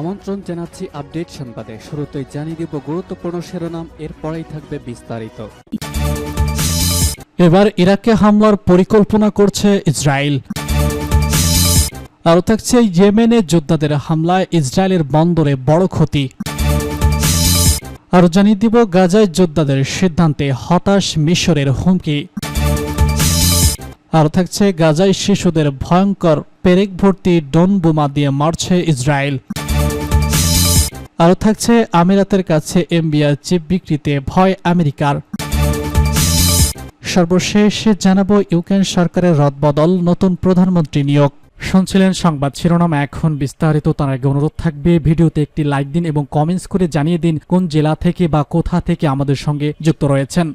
আমন্ত্রণ জানাচ্ছি আপডেট সংবাদে। শুরুতেই জানিয়ে দিব গুরুত্বপূর্ণ শিরোনাম, এরপরেই থাকবে বিস্তারিত। এবার ইরাকে হামলার পরিকল্পনা করছে ইসরায়েল। আরও থাকছে ইয়েমেনে যোদ্ধাদের হামলায় ইসরায়েলের বন্দরে বড় ক্ষতি। আরও জানিয়ে দিব গাজায় যোদ্ধাদের সিদ্ধান্তে হতাশ মিশরের হুমকি। আরও থাকছে গাজায় শিশুদের ভয়ঙ্কর পেরেক ভর্তি ড্রোন বোমা দিয়ে মারছে ইসরায়েল। আরও থাকছে আমিরাতের কাছে এমবিআর চিপ বিক্রিতে ভয় আমেরিকার। সর্বশেষ জানাবো ইউক্রেন সরকারের রদবদল, নতুন প্রধানমন্ত্রী নিয়োগ। শুনছিলেন সংবাদ শিরোনাম, এখন বিস্তারিত। তার আগে অনুরোধ থাকবে ভিডিওতে একটি লাইক দিন এবং কমেন্টস করে জানিয়ে দিন কোন জেলা থেকে বা কোথা থেকে আমাদের সঙ্গে যুক্ত রয়েছেন।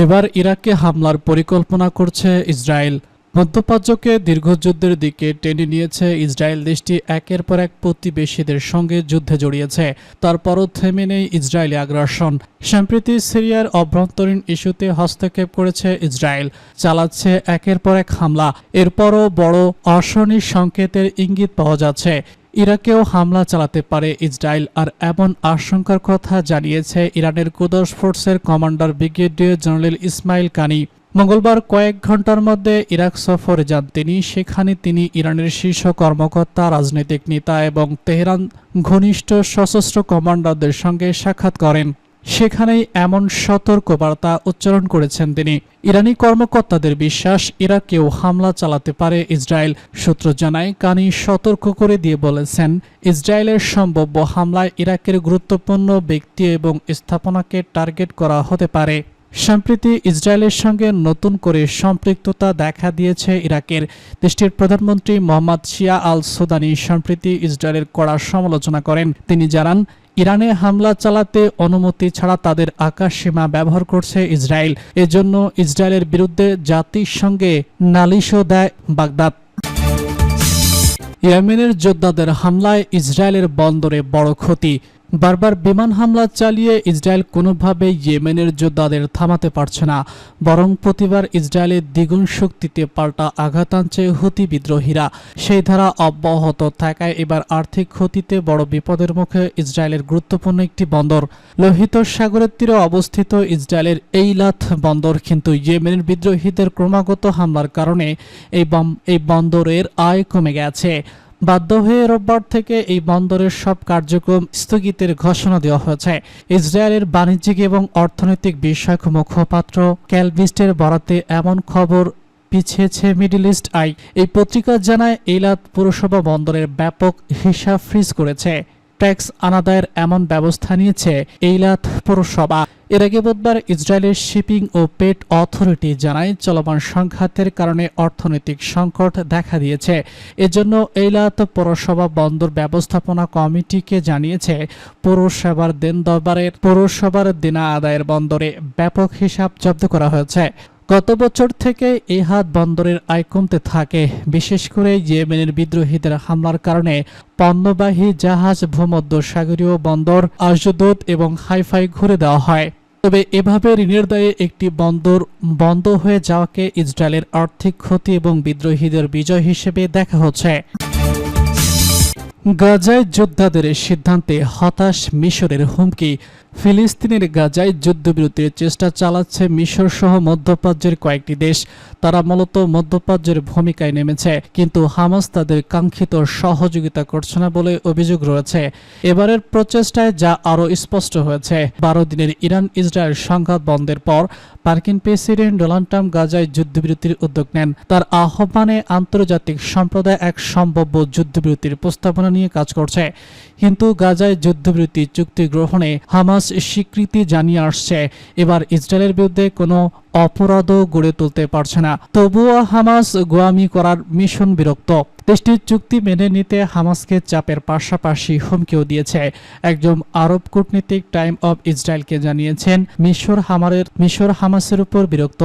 এবার ইরাকে হামলার পরিকল্পনা করছে ইসরায়েল। মধ্যপ্রাচ্যকে দীর্ঘযুদ্ধের দিকে টেনে নিয়েছে ইসরায়েল। দেশটি একের পর এক প্রতিবেশীদের সঙ্গে যুদ্ধে জড়িয়েছে, তারপরও থেমে নেই ইসরায়েলি আগ্রাসন। সম্প্রতি সিরিয়ার অভ্যন্তরীণ ইস্যুতে হস্তক্ষেপ করেছে ইসরায়েল, চালাচ্ছে একের পর এক হামলা। এরপরও বড় অশনি সংকেতের ইঙ্গিত পাওয়া যাচ্ছে। ইরাকেও হামলা চালাতে পারে ইসরায়েল, আর এমন আশঙ্কার কথা জানিয়েছে ইরানের কুদস ফোর্সের কমান্ডার ব্রিগেডিয়ার জেনারেল ইসমাইল কানি। মঙ্গলবার কয়েক ঘন্টার মধ্যে ইরাক সফরে যান তিনি। সেখানে তিনি ইরানের শীর্ষ কর্মকর্তা, রাজনৈতিক নেতা এবং তেহরান ঘনিষ্ঠ সশস্ত্র কমান্ডারদের সঙ্গে সাক্ষাৎ করেন। সেখানেই এমন সতর্কবার্তা উচ্চারণ করেছেন তিনি। ইরানি কর্মকর্তাদের বিশ্বাস, ইরাকেও হামলা চালাতে পারে ইসরায়েল। সূত্র জানায়, কানি সতর্ক করে দিয়ে বলেছেন, ইসরায়েলের সম্ভাব্য হামলায় ইরাকের গুরুত্বপূর্ণ ব্যক্তি এবং স্থাপনাকে টার্গেট করা হতে পারে। সম্প্রতি ইসরায়েলের সঙ্গে নতুন করে সম্পৃক্ততা দেখা দিয়েছে ইরাকের। দেশটির প্রধানমন্ত্রী মোহাম্মদ শিয়া আল সুদানি সম্প্রতি ইসরায়েলের কড়া সমালোচনা করেন। তিনি জানান, ইরানে হামলা চালাতে অনুমতি ছাড়া তাদের আকাশসীমা ব্যবহার করছে ইসরায়েল। এজন্য ইসরায়েলের বিরুদ্ধে জাতিসংঘে নালিশও দেয় বাগদাদ। ইয়েমেনের যোদ্ধাদের হামলায় ইসরায়েলের বন্দরে বড় ক্ষতি। বারবার বিমান হামলা চালিয়ে ইসরায়েল কোনোভাবেই ইয়েমেনের যোদ্ধাদের থামাতে পারছে না, বরং প্রতিবার ইসরায়েলের দ্বিগুণ শক্তিতে পাল্টা আঘাত আনছে হুতি বিদ্রোহীরা। সেই ধারা অব্যাহত থাকায় এবার আর্থিক ক্ষতিতে বড় বিপদের মুখে ইসরায়েলের গুরুত্বপূর্ণ একটি বন্দর। লোহিত সাগরের তীরে অবস্থিত ইসরায়েলের এইলাত বন্দর, কিন্তু ইয়েমেনের বিদ্রোহীদের ক্রমাগত হামলার কারণে এই বন্দরের আয় কমে গেছে। বাধ্য হয়ে রোববার থেকে এই বন্দরের সব কার্যক্রম স্থগিতের ঘোষণা দেওয়া হয়েছে। ইসরায়েলের বাণিজ্যিক এবং অর্থনৈতিক বিষয়ক মুখপাত্র ক্যালভিস্টের বরাতে এমন খবর পিছিয়েছে মিডল ইস্ট আই। এই পত্রিকা জানায়, এইলাত পুরসভা বন্দরের ব্যাপক হিসাব ফ্রিজ করেছে। ট্যাক্স আনাদায়ের এমন ব্যবস্থা নিয়েছে এইলাত পৌরসভা। এর আগে বুধবার ইসরায়েলের শিপিং ও পেট অথরিটি জানায়, চলমান সংঘাতের কারণে অর্থনৈতিক সংকট দেখা দিয়েছে। এজন্য এইলাত পৌরসভা বন্দর ব্যবস্থাপনা কমিটিকে জানিয়েছে, পৌরসভার দেনা আদায়ের বন্দরে ব্যাপক হিসাব জব্দ করা হয়েছে। গত বছর থেকে এহাদ বন্দরের আয় কমতে থাকে, বিশেষ করে ইয়েমেনের বিদ্রোহীদের হামলার কারণে পণ্যবাহী জাহাজ ভূমধ্য সাগরীয় বন্দর আশদোদ এবং হাইফাই ঘুরে দেওয়া হয়। তবে এভাবে ঋণের দায়ে একটি বন্দর বন্ধ হয়ে যাওয়াকে ইসরায়েলের আর্থিক ক্ষতি এবং বিদ্রোহীদের বিজয় হিসেবে দেখা হচ্ছে। গাজায় যোদ্ধাদের সিদ্ধান্তে হতাশ মিশরের হুমকি। ফিলিস্তিনের গাজায় যুদ্ধবিরতির চেষ্টা চালাচ্ছে মিশর সহ মধ্যপ্রাচ্যের কয়েকটি দেশ। তারা মূলত মধ্যপ্রাচ্যের ভূমিকায় নেমেছে, কিন্তু হামাস তাদের কাঙ্ক্ষিত সহযোগিতা করছে না বলে অভিযোগ রয়েছে। এবারের প্রচেষ্টায় যা আরও স্পষ্ট হয়েছে। 12 দিনের ইরান ইসরায়েল সংঘাত বন্ধের পর মার্কিন প্রেসিডেন্ট ডোনাল্ড ট্রাম্প গাজায় যুদ্ধবিরতির উদ্যোগ নেন। তার আহ্বানে আন্তর্জাতিক সম্প্রদায় এক সম্ভাব্য যুদ্ধবিরতির প্রস্তাবনা নিয়ে কাজ করছে, কিন্তু গাজায় যুদ্ধবিরতি চুক্তি গ্রহণে হামাস স্বীকৃতি জানিয়ে আসছে। এবার ইসরায়েলের বিরুদ্ধে কোনো অপরাধও গড়ে তুলতে পারছে না। তবুও হামাস গোয়ামি করার মিশন বিরক্ত। দেশটির চুক্তি মেনে নিতে হামাসকে চাপের পাশাপাশি হুমকিও দিয়েছে। একজন আরব কূটনীতিক টাইম অব ইসরায়েলকে জানিয়েছেন, মিশর হামাসের উপর বিরক্ত।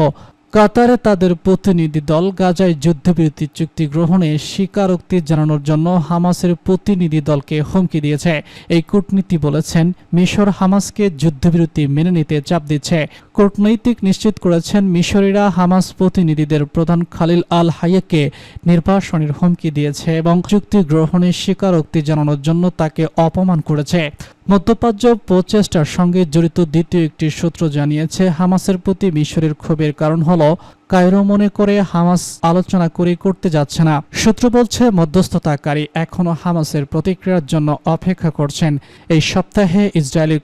কাতারে তাদের প্রতিনিধি দল গাজায় যুদ্ধবিরতি চুক্তি গ্রহণে স্বীকারোক্তি জানানোর জন্য হামাসের প্রতিনিধি দলকে হুমকি দিয়েছে। এই কূটনীতি বলেছেন মিশর হামাসকে যুদ্ধবিরতি মেনে নিতে চাপ দিচ্ছে। কূটনৈতিক নিশ্চিত করেছেন মিশরীরা হামাস প্রতিনিধিদের প্রধান খালিল আল হাইয়াকে নির্বাসনের হুমকি দিয়েছে এবং চুক্তি গ্রহণে স্বীকারোক্তি জানানোর জন্য তাকে অপমান করেছে। মধ্যপ্রাচ্য প্রচেষ্টার সঙ্গে জড়িত দ্বিতীয় একটি সূত্র জানিয়েছে হামাসের প্রতি মিশরের ক্ষোভের কারণ হলো কায়রো মনে করে হামাস আলোচনা করতে যাচ্ছে না। সূত্র বলছে মধ্যস্থতাকারী এখনও হামাসের প্রতিক্রিয়ার জন্য অপেক্ষা করছেন। এই সপ্তাহে ইসরায়েলের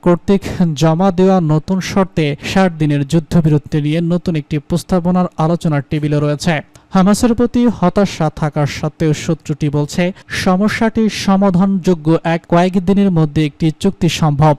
কর্তৃক জমা দেওয়া নতুন শর্তে 60 দিনের যুদ্ধবিরতি নিয়ে নতুন একটি প্রস্তাবনার আলোচনার টেবিলে রয়েছে। হামাসের প্রতি হতাশা থাকার সত্ত্বেও সূত্রটি বলছে সমস্যাটি সমাধানযোগ্য কয়েকদিনের মধ্যে একটি চুক্তি সম্ভব।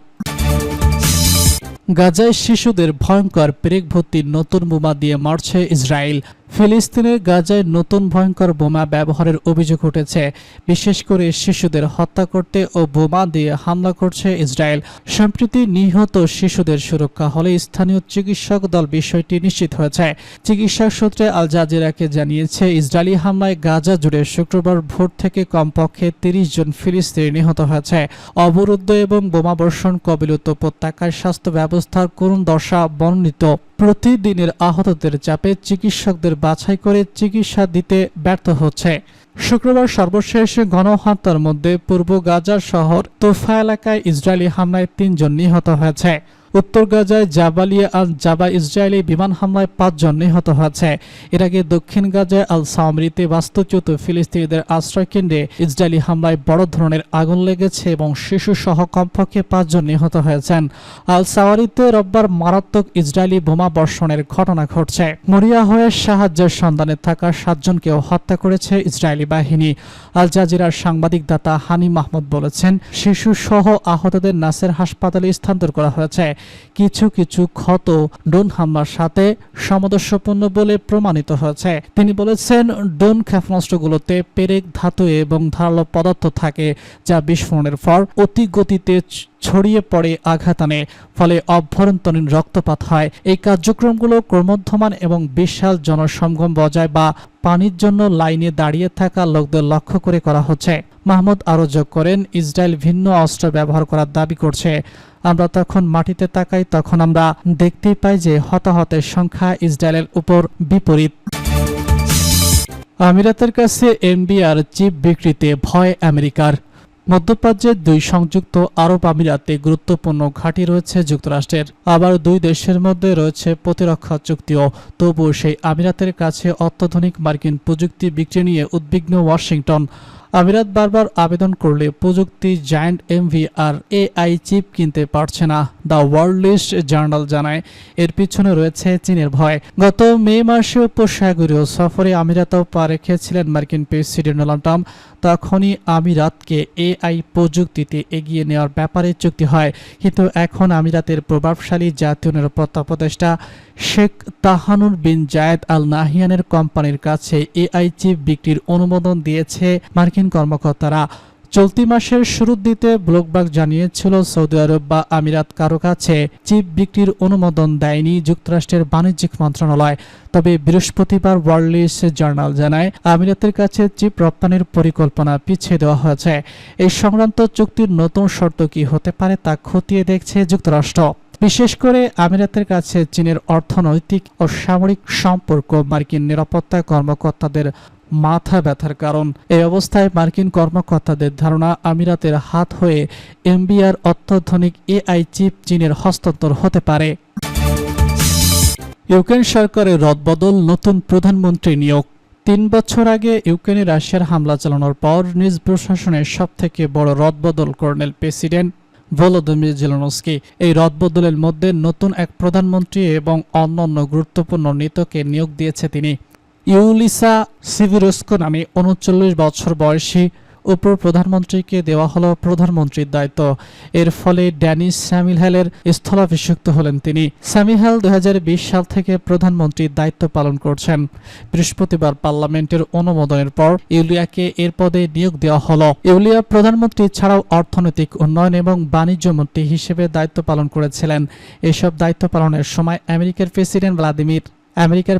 গাজায় শিশুদের ভয়ঙ্কর পেরেক ভর্তি নতুন বোমা দিয়ে মারছে ইসরায়েল। ফিলিস্তিনের গাজায় নতুন ভয়ঙ্কর বোমা ব্যবহারের অভিযোগ উঠেছে। বিশেষ করে শিশুদের হত্যা করতে ও বোমা দিয়ে হামলা করছে ইসরায়েল। সম্প্রতি নিহত শিশুদের সুরক্ষা হলে স্থানীয় চিকিৎসক দল বিষয়টি নিশ্চিত হয়েছে। চিকিৎসক সূত্রে আল জাজিরাকে জানিয়েছে ইসরায়েলি হামলায় গাজা জুড়ে শুক্রবার ভোর থেকে কমপক্ষে 30 জন ফিলিস্তিনি নিহত হয়েছে। অবরুদ্ধ এবং বোমাবর্ষণ কবলিত উপত্যকায় স্বাস্থ্য ব্যবস্থার করুণ দশা বর্ণিত। প্রতিদিনের আহতদের চাপে চিকিৎসকদের বাছাই করে চিকিৎসা দিতে ব্যর্থ হচ্ছে। শুক্রবার সর্বশেষ গণহত্যার মধ্যে পূর্ব গাজার শহর তোফা এলাকায় ইসরায়েলি হামলায় 3 জন নিহত হয়েছে। উত্তর গাজায় জাবালিয়া আল জাবা ইসরায়েলি বিমান হামলায় 5 জন নিহত হয়েছে। এর আগে দক্ষিণ গাজায় আল সামরিতে বাস্তুচ্যুত ফিলিস্তিনিদের আশ্রয়কেন্দ্রে ইসরায়েলি হামলায় বড় ধরনের আগুন লেগেছে এবং শিশুসহ কমপক্ষে 5 জন নিহত হয়েছেন। আল সাওয়ারিতে রোববার মারাত্মক ইসরায়েলি বোমা বর্ষণের ঘটনা ঘটছে। মরিয়া হয়ে সাহায্যের সন্ধানে থাকা 7 জনকেও হত্যা করেছে ইসরায়েলি বাহিনী। আল জাজিরার সাংবাদিক দাতা হানি মাহমুদ বলেছেন শিশুসহ আহতদের নাসের হাসপাতালে স্থানান্তর করা হয়েছে। কিছু ক্ষত ড্রোন হামলার সাথে সামঞ্জস্যপূর্ণ বলে প্রমাণিত হয়েছে। তিনি বলেছেন ড্রোন ক্ষেপণাস্ত্রগুলোতে পেরেক ধাতু এবং ধারালো পদার্থ থাকে যা বিস্ফোরণের পর অতি গতিতে ছড়িয়ে পড়ে আঘাত আনে, ফলে অভ্যন্তরীণ রক্তপাত হয়। এই কার্যক্রমগুলো ক্রমবর্ধমান এবং বিশাল জনসমাগম বজায় বা পানির জন্য লাইনে দাঁড়িয়ে থাকা লোকদের লক্ষ্য করে করা হচ্ছে। মাহমুদ আরও যোগ করেন ইসরায়েল ভিন্ন অস্ত্র ব্যবহার করার দাবি করছে। আমরা তখন মাটিতে তাকাই তখন আমরা দেখতেই পাই যে হতাহতের সংখ্যা ইসরায়েলের উপর বিপরীত। আমিরাতের কাছে এনবিআর চিপ বিক্রিতে ভয় আমেরিকার। মধ্যপ্রাচ্যের 2 সংযুক্ত আরব আমিরাতে গুরুত্বপূর্ণ ঘাঁটি রয়েছে যুক্তরাষ্ট্রের, আবার 2 দেশের মধ্যে রয়েছে প্রতিরক্ষা চুক্তিও। তবুও সেই আমিরাতের কাছে অত্যাধুনিক মার্কিন প্রযুক্তি বিক্রি নিয়ে উদ্বিগ্ন ওয়াশিংটন। আমিরাত বারবার আবেদন করলে প্রযুক্তি জায়ান্ট এমভিআর এআই চিপ কিনতে পারছে না। দ্য ওয়ার্ল্ড লিস্ট জার্নাল জানায় এর পিছনে রয়েছে চীনের ভয়। গত মে মাসে উপসাগরীয় সফরে আমিরাতেও পা রেখেছিলেন মার্কিন প্রেসিডেন্ট ডোনাল্ড ট্রাম্প। তখনই আমিরাতকে এআই প্রযুক্তিতে এগিয়ে নেওয়ার ব্যাপারে চুক্তি হয়। কিন্তু এখন আমিরাতের প্রভাবশালী জাতীয় নিরাপত্তা উপদেষ্টা শেখ তাহানুর বিন জায়েদ আল নাহিয়ানের কোম্পানির কাছে এআই চিপ বিক্রির অনুমোদন দিয়েছে মার্কিন কর্মকর্তারা। চলতি মাসের শুরুর দিকে ব্লুমবার্গ জানিয়েছিল সৌদি আরব বা আমিরাত কারো কাছে চিপ বিক্রির অনুমোদন দেয়নি যুক্তরাষ্ট্রের বাণিজ্যিক মন্ত্রণালয়। তবে বৃহস্পতিবার ওয়ার্ল্ড লিস্ট জার্নাল জানায় আমিরাতের কাছে চিপ রপ্তানির পরিকল্পনা পিছিয়ে দেওয়া হয়েছে। এই সংক্রান্ত চুক্তির নতুন শর্ত কি হতে পারে তা খতিয়ে দেখছে যুক্তরাষ্ট্র। বিশেষ করে আমিরাতের কাছে চীনের অর্থনৈতিক ও সামরিক সম্পর্ক মার্কিন নিরাপত্তা কর্মকর্তাদের মাথা ব্যথার কারণ। এই অবস্থায় মার্কিন কর্মকর্তাদের ধারণা আমিরাতের হাত হয়ে এমবিআর অত্যাধুনিক এআই চিপ চীনের হস্তান্তর হতে পারে। ইউক্রেন সরকারের রদবদল, নতুন প্রধানমন্ত্রী নিয়োগ। 3 বছর আগে ইউক্রেনে রাশিয়ার হামলা চালানোর পর নিজ প্রশাসনের সবথেকে বড় রদবদল করলেন প্রেসিডেন্ট ভলোদিমির জেলেনস্কি। এই রদবদলের মধ্যে নতুন এক প্রধানমন্ত্রী এবং অন্যান্য গুরুত্বপূর্ণ নেতাকে নিয়োগ দিয়েছে তিনি। ইউলিসা সিভিরস্কো নামে 39 বছর বয়সী উপ প্রধানমন্ত্রীকে দেওয়া হলো প্রধানমন্ত্রীর দায়িত্ব। এর ফলে ড্যানিশ স্যামিহেলের স্থলাভিষিক্ত হলেন তিনি। স্যামিহেল 2020 সাল থেকে প্রধানমন্ত্রীর দায়িত্ব পালন করছেন। বৃহস্পতিবার পার্লামেন্টের অনুমোদনের পর ইউলিয়াকে এর পদে নিয়োগ দেওয়া হলো। ইউলিয়া প্রধানমন্ত্রী ছাড়াও অর্থনৈতিক উন্নয়ন এবং বাণিজ্য মন্ত্রী হিসেবে দায়িত্ব পালন করেছিলেন। এসব দায়িত্ব পালনের সময় আমেরিকার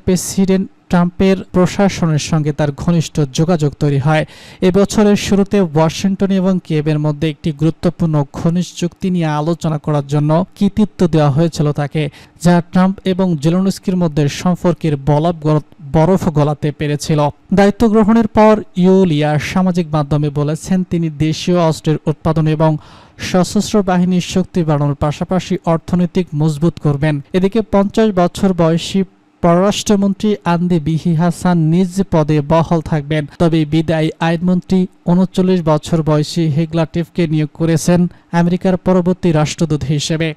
প্রেসিডেন্ট ট্রাম্পের প্রশাসনের সঙ্গে তার ঘনিষ্ঠ যোগাযোগ তৈরি হয়। এবছরের শুরুতে ওয়াশিংটন এবং কিয়েভের মধ্যে একটি গুরুত্বপূর্ণ খনিজ চুক্তি নিয়ে আলোচনা করার জন্য কৃতিত্ব দেওয়া হয়েছিল তাকে, যা ট্রাম্প এবং জেলেনস্কির মধ্যে সম্পর্কের বরফ গলাতে পেরেছিল। দায়িত্ব গ্রহণের পর ইউলিয়া সামাজিক মাধ্যমে বলেছেন তিনি দেশীয় অস্ত্রের উৎপাদন এবং সশস্ত্র বাহিনীর শক্তি বাড়ানোর পাশাপাশি অর্থনৈতিক মজবুত করবেন। এদিকে 50 বছর বয়সী পররাষ্ট্রমন্ত্রী আন্দি বিহি হাসান নিজ পদে বহাল থাকবেন। তবে বিদায়ী আইনমন্ত্রী 39 বছর বয়সী হেগলা টিফকে নিয়োগ করেছেন আমেরিকার পরবর্তী রাষ্ট্রদূত হিসেবে।